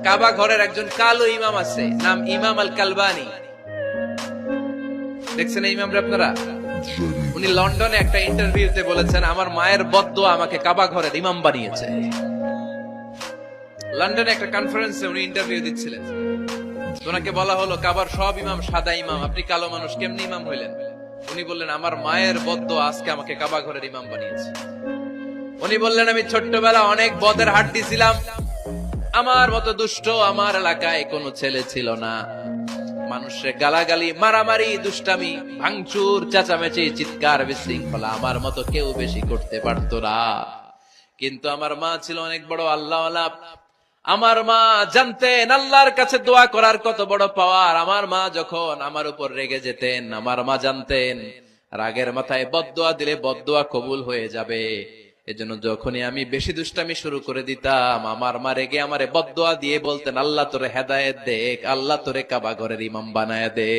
কাবা ঘরের একজন কালো ইমাম আছে, নাম ইমাম আল কালবানি। দেখছেন এই ইমামরা আপনারা? উনি লন্ডনে একটা ইন্টারভিউতে বলেছেন, আমার মায়ের বদদোয়া আমাকে কাবা ঘরের ইমাম বানিয়েছে। লন্ডনে একটা কনফারেন্সে উনি ইন্টারভিউ দিচ্ছিলেন। ওনাকে বলা হলো, কাবার সব ইমাম সাদা ইমাম, আপনি কালো মানুষ, কেমনি ইমাম হইলেন? উনি বললেন, আমার মায়ের বদদোয়া আজকে আমাকে কাবা ঘরের ইমাম বানিয়েছে। উনি বললেন, আমি ছোট্টবেলা অনেক বদের হাট দিছিলাম, আমার মতো দুষ্ট আমার এলাকায় কোনো ছেলে ছিল না। মানুষের গালাগালি, মারামারি, দুষ্টামি, ভাঙচুর, চেঁচামেচি, চিৎকার, বিশৃঙ্খলা আমার মতো কেউ বেশি করতে পারতো না। কিন্তু আমার মা ছিল অনেক বড় আল্লাহওয়ালা। আমার মা জানতেন আল্লাহর কাছে দোয়া করার কত বড় পাওয়ার। আমার মা যখন আমার উপর রেগে যেতেন, আমার মা জানতেন রাগের মাথায় বদদোয়া দিলে বদদোয়া কবুল হয়ে যাবে। এজন্য যখনই আমি বেশি দুষ্টামি শুরু করে দিতাম, আমার মা রেগে আমারে বদদোয়া দিয়ে বলতেন, আল্লাহ তোরে হেদায়েত দেখ, আল্লাহ তোরে কাবা ঘরের ইমাম বানায় দে।